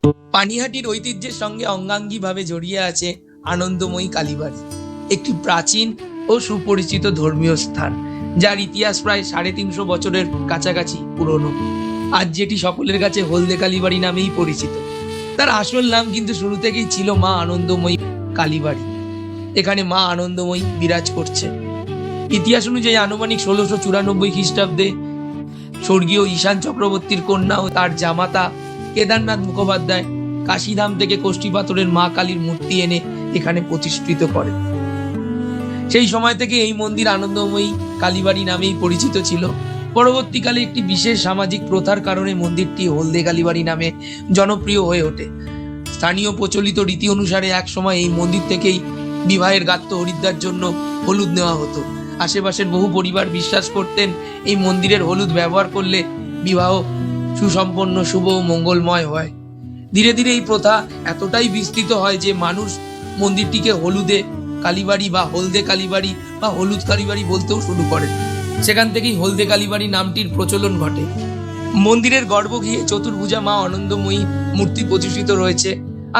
পানিহাটির ঐতিহ্যের সঙ্গে অঙ্গাঙ্গিভাবে জড়িয়ে আছে আনন্দময়ী কালীবাড়ি, একটি প্রাচীন ও সুপরিচিত ধর্মীয় স্থান যার ইতিহাস প্রায় 350 বছরের কাছাকাছি পুরনো। আজ যেটি সকলের কাছে হলদে কালীবাড়ি নামেই পরিচিত, তার আসল নাম কিন্তু শুরু থেকেই ছিল মা আনন্দময়ী কালীবাড়ি। এখানে মা আনন্দময়ী বিরাজ করছে। ইতিহাস অনুযায়ী আনুমানিক 1694 খ্রিস্টাব্দে স্বর্গীয় ঈশান চক্রবর্তীর কন্যা ও তার জামাতা কেদারনাথ মুখোপাধ্যায় কাশীধাম থেকে কোষ্ঠী পাথরের মা কালীর মূর্তি এনে এখানে প্রতিষ্ঠিত করেন। সেই সময় থেকে এই মন্দির আনন্দময়ী কালীবাড়ি নামেই পরিচিত ছিল। পরবর্তীকালে একটি বিশেষ সামাজিক প্রথার কারণে মন্দিরটি হলদে কালীবাড়ি নামে জনপ্রিয় হয়ে ওঠে। স্থানীয় প্রচলিত রীতি অনুসারে এক সময় এই মন্দির থেকেই বিবাহের গাত্র হরিদ্বার জন্য হলুদ নেওয়া হতো। আশেপাশের বহু পরিবার বিশ্বাস করতেন এই মন্দিরের হলুদ ব্যবহার করলে বিবাহ সুসম্পন্ন, শুভ ও মঙ্গলময় হয়। ধীরে ধীরে এই প্রথা এতটাই বিস্তৃত হয় যে মানুষ মন্দিরটিকে হলুদে কালীবাড়ি বা হলদে কালীবাড়ি বা হলুদ কালীবাড়ি বলতেও শুরু করে। সেখান থেকেই হলদে কালীবাড়ি নামটির প্রচলন ঘটে। মন্দিরের গর্ভগৃহে চতুর্ভুজা মা আনন্দময়ী মূর্তি প্রতিষ্ঠিত রয়েছে।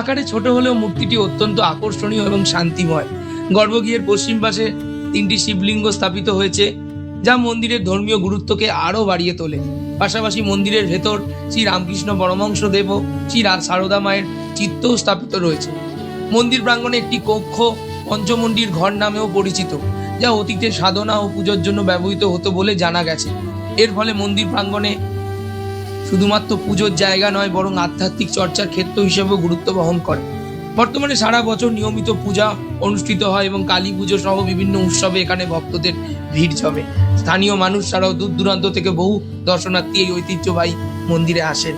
আকারে ছোট হলেও মূর্তিটি অত্যন্ত আকর্ষণীয় এবং শান্তিময়। গর্ভগৃহের পশ্চিম পাশে 3টি শিবলিঙ্গ স্থাপিত হয়েছে, যা মন্দিরের ধর্মীয় গুরুত্বকে আরো বাড়িয়ে তোলে। পাশাপাশি মন্দিরের ভেতর শ্রী রামকৃষ্ণ পরমহংস দেব ও শ্রী সারদা মায়ের চিত্রও স্থাপিত রয়েছে। মন্দির প্রাঙ্গণে একটি কক্ষ পঞ্চমন্ডির ঘর নামেও পরিচিত, যা অতীতে সাধনা ও পুজোর জন্য ব্যবহৃত হতো বলে জানা গেছে। এর ফলে মন্দির প্রাঙ্গণে শুধুমাত্র পুজোর জায়গা নয়, বরং আধ্যাত্মিক চর্চার ক্ষেত্র হিসেবেও গুরুত্ব বহন করে। বর্তমানে সারা বছর নিয়মিত পূজা অনুষ্ঠিত হয় এবং কালী পুজো সহ বিভিন্ন উৎসবে এখানে ভক্তদের ভিড় জমে। স্থানীয় মানুষ ছাড়াও দূর দূরান্ত থেকে বহু দর্শনার্থী এই ঐতিহ্যবাহী মন্দিরে আসেন।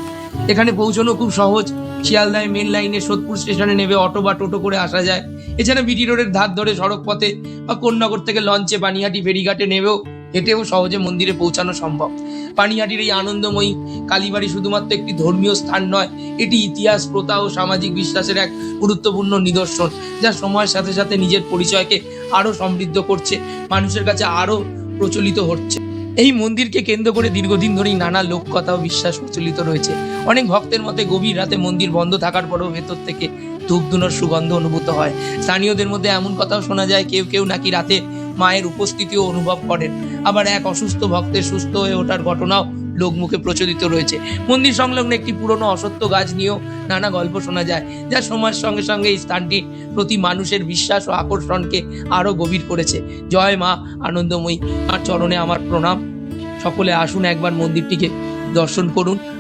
এখানে পৌঁছানো খুব সহজ। শিয়ালদায় মেন লাইনে সোদপুর স্টেশনে নেমে অটো বা টোটো করে আসা যায়। এছাড়া বিটি রোডের ধার ধরে সড়ক পথে বা কোন্নগর থেকে লঞ্চে পানিহাটি ফেরিঘাটে নেমেও হেঁটেও সহজে মন্দিরে পৌঁছানো সম্ভব। পানিহাটির এই আনন্দময়ী কালীবাড়ি শুধুমাত্র একটি ধর্মীয় স্থান নয়, এটি ইতিহাস, প্রথা ও সামাজিক বিশ্বাসের এক গুরুত্বপূর্ণ নিদর্শন, যা সময়ের সাথে সাথে নিজের পরিচয়কে আরো সমৃদ্ধ করছে, মানুষের কাছে আরো প্রচলিত হচ্ছে। এই মন্দিরকে কেন্দ্র করে দীর্ঘদিন ধরেই নানা লোককথা ও বিশ্বাস প্রচলিত রয়েছে। অনেক ভক্তের মতে গভীর রাতে মন্দির বন্ধ থাকার পরেও ভেতর থেকে ধূপধুনোর সুগন্ধ অনুভূত হয়। স্থানীয়দের মধ্যে এমন কথাও শোনা যায়, কেউ কেউ নাকি রাতে মায়ের উপস্থিতিও অনুভব করেন। আবার এক অসুস্থ ভক্তের সুস্থ হয়ে ওঠার ঘটনাও লোকমুখে প্রচলিত রয়েছে। মন্দির সংলগ্ন একটি পুরনো অসত্য গাছ নিয়েও নানা গল্প শোনা যায়, যা সময়ের সঙ্গে সঙ্গে এই স্থানটির প্রতি মানুষের বিশ্বাস ও আকর্ষণকে আরো গভীর করেছে। জয় মা আনন্দময়ী, আর চরণে আমার প্রণাম। সকলে আসুন, একবার মন্দিরটিকে দর্শন করুন